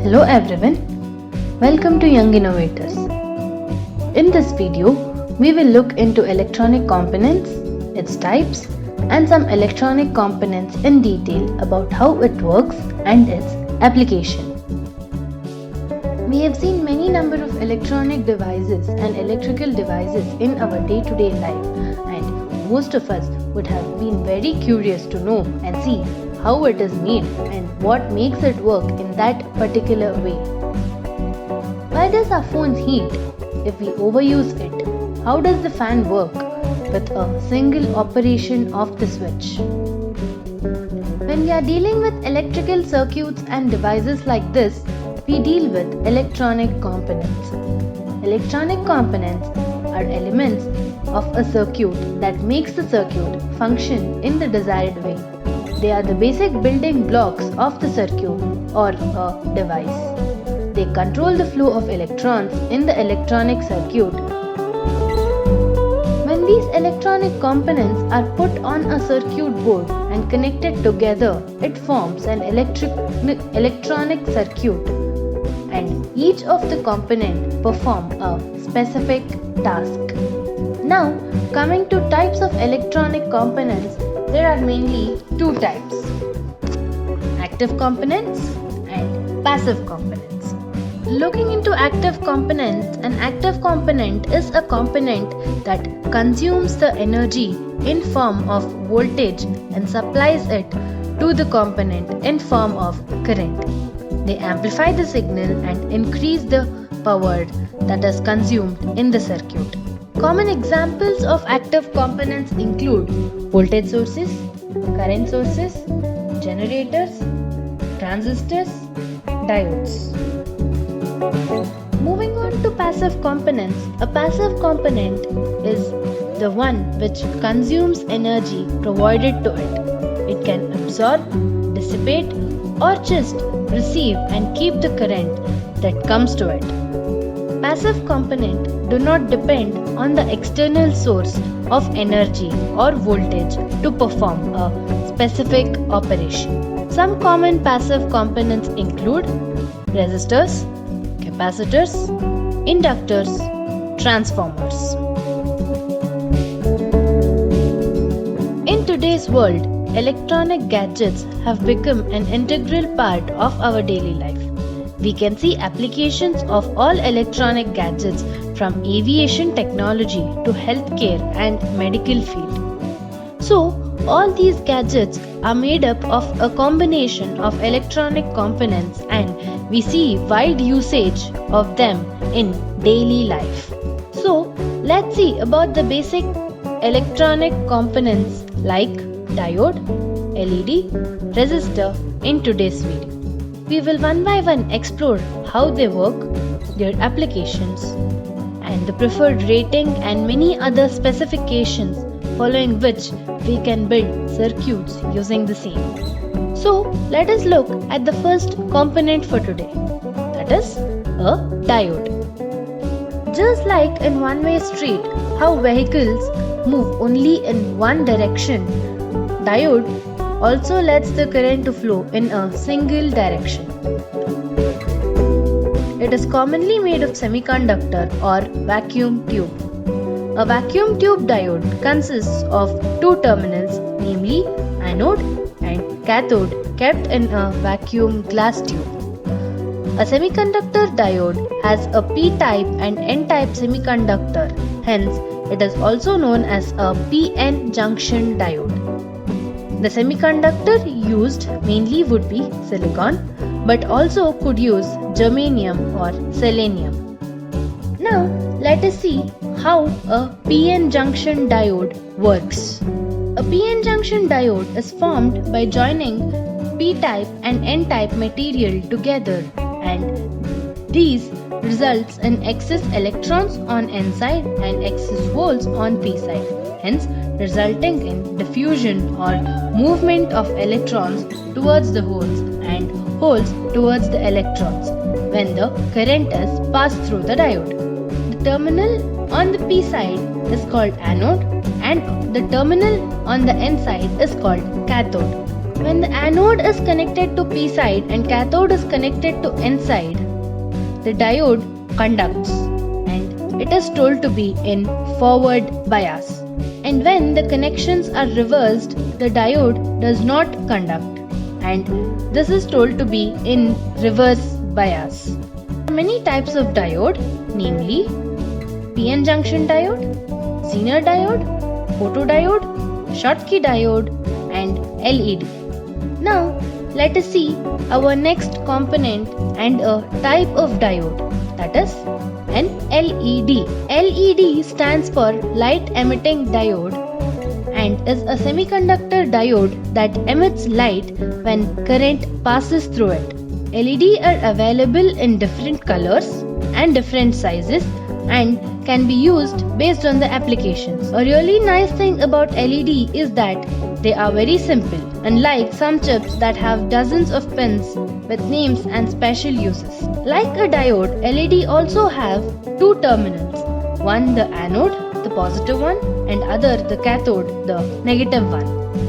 Hello everyone, welcome to Young Innovators. In this video, we will look into electronic components, its types, and some electronic components in detail about how it works and its application. We have seen many number of electronic devices and electrical devices in our day-to-day life, and most of us would have been very curious to know and see how it is made and what makes it work in that particular way. Why does our phone heat if we overuse it? How does the fan work with a single operation of the switch? When we are dealing with electrical circuits and devices like this, we deal with electronic components. Electronic components are elements of a circuit that makes the circuit function in the desired way. They are the basic building blocks of the circuit or a device. They control the flow of electrons in the electronic circuit. When these electronic components are put on a circuit board and connected together, it forms an electronic circuit, and each of the components perform a specific task. Now, coming to types of electronic components, there are mainly two types: active components and passive components. Looking into active components, an active component is a component that consumes the energy in form of voltage and supplies it to the component in form of current. They amplify the signal and increase the power that is consumed in the circuit. Common examples of active components include voltage sources, current sources, generators, transistors, diodes. Moving on to passive components, a passive component is the one which consumes energy provided to it. It can absorb, dissipate, or just receive and keep the current that comes to it. Passive components do not depend on the external source of energy or voltage to perform a specific operation. Some common passive components include resistors, capacitors, inductors, transformers. In today's world, electronic gadgets have become an integral part of our daily life. We can see applications of all electronic gadgets from aviation technology to healthcare and medical field. So, all these gadgets are made up of a combination of electronic components, and we see wide usage of them in daily life. So, let's see about the basic electronic components like diode, LED, resistor in today's video. We will one by one explore how they work, their applications, and the preferred rating and many other specifications, following which we can build circuits using the same. So, let us look at the first component for today, that is a diode. Just like in one-way street, how vehicles move only in one direction, diode also lets the current to flow in a single direction. It is commonly made of semiconductor or vacuum tube. A vacuum tube diode consists of two terminals, namely anode and cathode, kept in a vacuum glass tube. A semiconductor diode has a p-type and n-type semiconductor, hence it is also known as a PN junction diode. The semiconductor used mainly would be silicon, but also could use germanium or selenium. Now, let us see how a PN junction diode works. A PN junction diode is formed by joining p-type and n-type material together, and these results in excess electrons on n side and excess holes on p side, hence resulting in diffusion or movement of electrons towards the holes and holes towards the electrons when the current is passed through the diode. The terminal on the p side is called anode and the terminal on the n side is called cathode. When the anode is connected to P side and cathode is connected to N side, the diode conducts and it is told to be in forward bias. And when the connections are reversed, the diode does not conduct and this is told to be in reverse bias. There are many types of diode, namely PN Junction Diode, Zener Diode, Photodiode, Schottky Diode and LED. Now let us see our next component and a type of diode, that is an LED. LED stands for light emitting diode and is a semiconductor diode that emits light when current passes through it. LED are available in different colors and different sizes and can be used based on the applications. A really nice thing about LED is that they are very simple, unlike some chips that have dozens of pins with names and special uses. Like a diode, LED also have two terminals, one the anode, the positive one, and other the cathode, the negative one.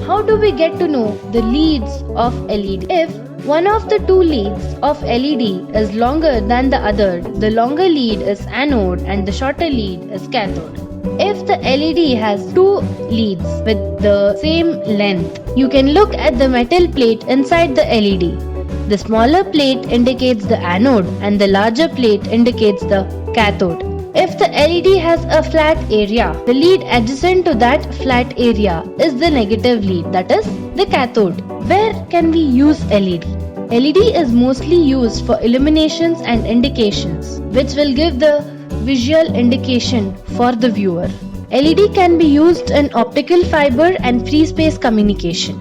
How do we get to know the leads of LED? If one of the two leads of LED is longer than the other, the longer lead is anode and the shorter lead is cathode. If the LED has two leads with the same length, you can look at the metal plate inside the LED. The smaller plate indicates the anode and the larger plate indicates the cathode. If the LED has a flat area, the lead adjacent to that flat area is the negative lead, that is the cathode. Where can we use LED? LED is mostly used for illuminations and indications, which will give the visual indication for the viewer. LED can be used in optical fiber and free space communication.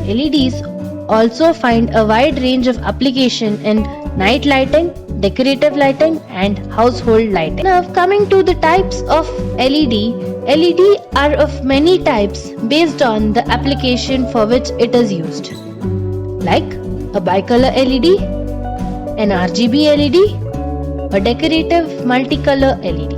LEDs also find a wide range of application in night lighting, decorative lighting and household lighting. Now coming to the types of LED, LED are of many types based on the application for which it is used, like a bicolor LED, an RGB LED, a decorative multicolor LED.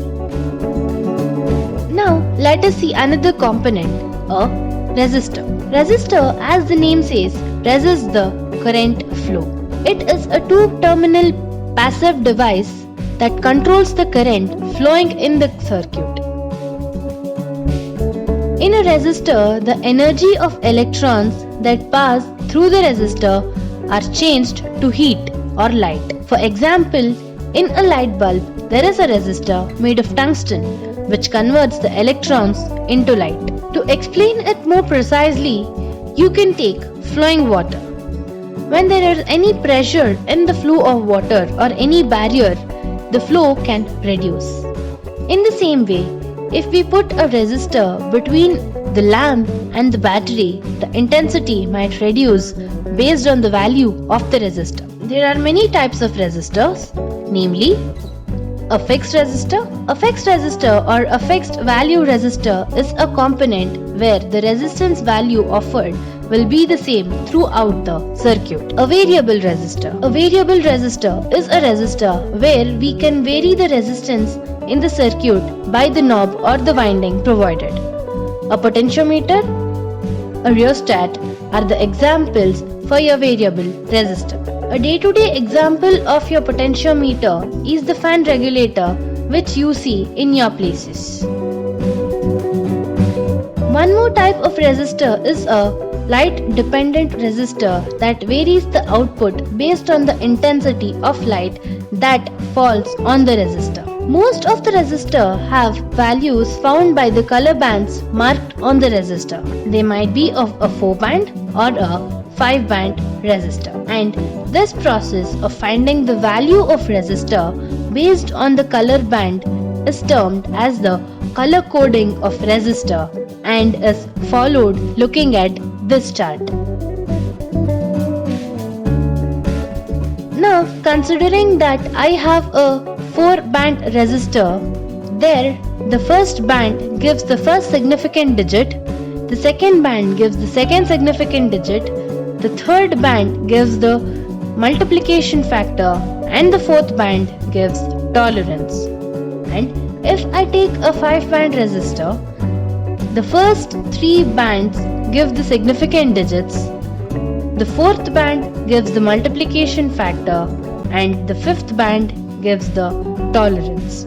Now let us see another component, a resistor. Resistor, as the name says, resists the current flow. It is a two-terminal passive device that controls the current flowing in the circuit. In a resistor, the energy of electrons that pass through the resistor are changed to heat or light. For example, in a light bulb, there is a resistor made of tungsten which converts the electrons into light. To explain it more precisely, you can take flowing water. When there is any pressure in the flow of water or any barrier, the flow can reduce. In the same way, if we put a resistor between the lamp and the battery, the intensity might reduce based on the value of the resistor. There are many types of resistors, namely a fixed resistor. A fixed resistor or a fixed value resistor is a component where the resistance value offered will be the same throughout the circuit. A variable resistor. A variable resistor is a resistor where we can vary the resistance in the circuit by the knob or the winding provided. A potentiometer, a rheostat are the examples for your variable resistor. A day-to-day example of your potentiometer is the fan regulator which you see in your places. One more type of resistor is a light dependent resistor that varies the output based on the intensity of light that falls on the resistor. Most of the resistor have values found by the color bands marked on the resistor. They might be of a 4-band or a 5-band resistor, and this process of finding the value of resistor based on the color band is termed as the color coding of resistor and is followed looking at this chart. Now considering that I have a 4-band resistor, there the first band gives the first significant digit, the second band gives the second significant digit, the third band gives the multiplication factor and the fourth band gives tolerance. And if I take a 5-band resistor, The first three bands give the significant digits, the fourth band gives the multiplication factor, and the fifth band gives the tolerance.